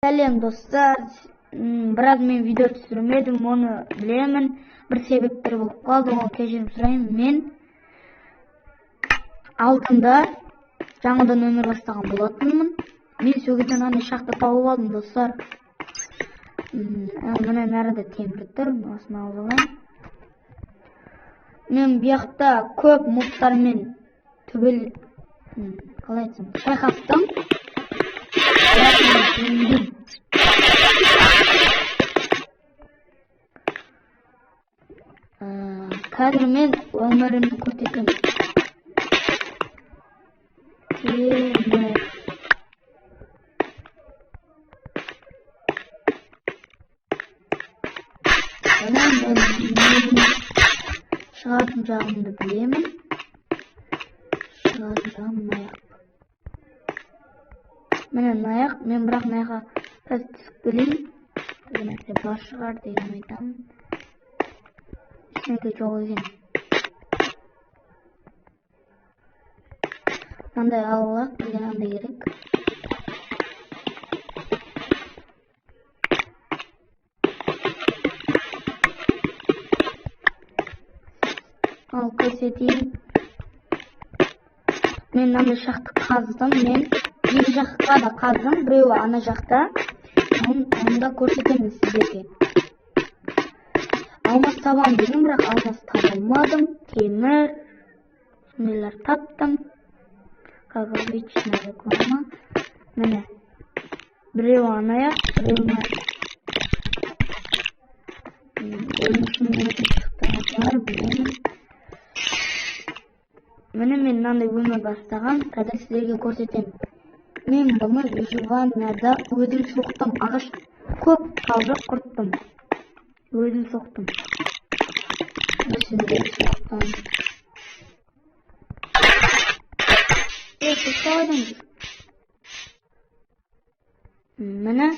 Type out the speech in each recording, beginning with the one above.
Сәлем достар, біраз мен видео түсірмедім, оны білемін. Бір себептер болып қалды, оны кешірім сұраймын. Мен алтында жаңадан өмір бастаған болатынмын. Мен сол кезден андай шақты тауып алдым достар. Міне нәрді темір тұр, осыны алып алайын. Мен бұяқта көп мобтармен түбіл, қалай айтсам, шайқастым. Қазір мен өмірімді көрсетемін. Шығатын жағымды білемін. Шығатын жағым аяқ. Міне аяқ, мен бірақ аяққа біраз түсіп келейін. Деген нәрсе бар шығар деген айтамын. Ештеңе жоқ екен. Мынандай алып деген андай керек. Ал көрсетейін. Мен мынандай шақты қаздым. Мен екі жаққа да қаздым. Біреуі ана жақта. Оны да көрсетемін сіздерге. Алмас табам дедім, бірақ алмас табылмадым. Темір. Сондайлар таптым. Как обычно реклама. Міне. Біреуі ана аяқ, біреуі Міне мен мынандай өмір бастаған, қазір сіздерге көрсетемін. Мен бұны выживанияда өзім соқтым, ағаш көп қалды құрттым. Өзім соқтым. Сіздерге соқтым. Міне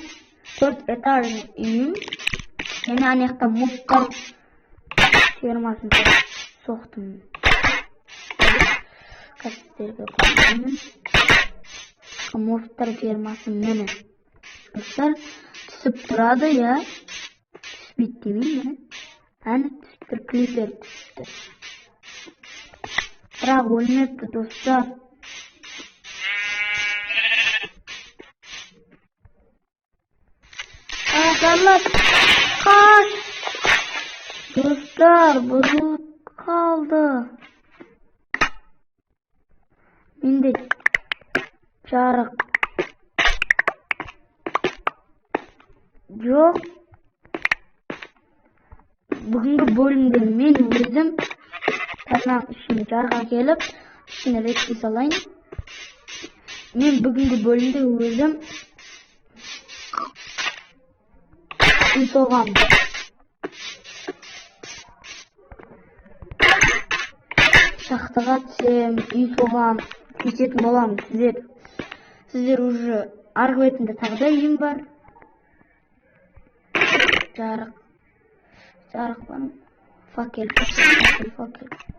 4 этажный үйім. Мені анаяқта мобтар фермасын соқтым. Қазірге көрсетемін. Мобтар фермасы мені. Достар түсіп тұрады, я. Түспейді демеймін. Әні түсіп тұр, клипер түсіпті. Бірақ өлмепті достар. Қаш! Достар, бұзылып қалды. Менде жарық жоқ. Бүгінгі бөлімде мен өзім тарнақ үшін жарға келіп, ішіне ретке салайын. Мен бүгінгі бөлімде өзім үй соғам. Шақтыға түсем, үй соғам, өсетін болам. Сіздер уже арғы бетінде тағы да үйім бар. Жарық бар. Факел.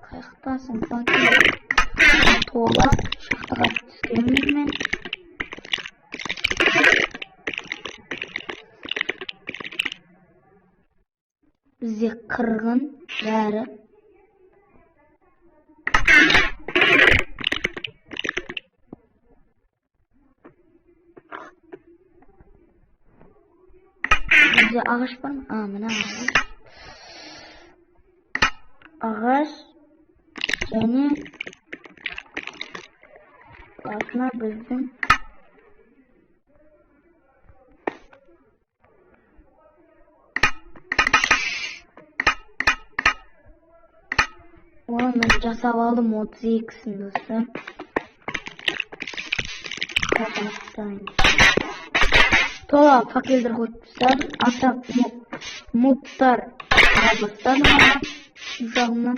Қайықтасын, факел. Тола, шақтыға түскенмін мен. Бізде қырғын бәрі. Бізде ағаш бар ма? Мына ағаш. Ағаш және басына біздің мен жасап алдым 32-сін достар. Тола факелдер қойып тастадым. Астап мобтар бастадым. Жағымнан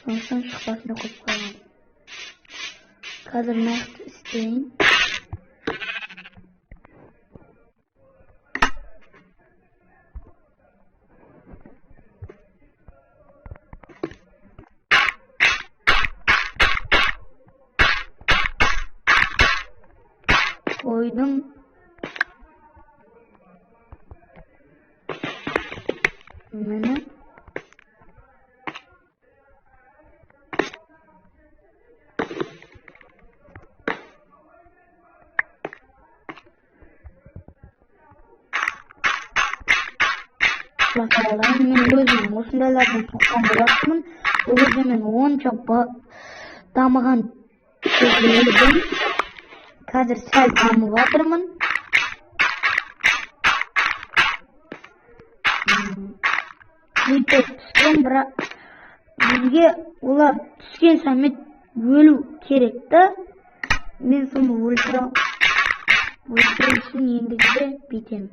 соңыстан шықпасына қойып қойған. Қазір нақты істейін. қойдым. Мені Masalahlar men özüm osundaylardan tuqqan bolatmın. Özümün onça damıgan sözlerim. Қазір сәл дамып жатырмын. Бүйтіп түскен, бірақ бізге олар түскен самет өлу керек та. Мен соны өлтіру үшін ендігіде бүйтемін.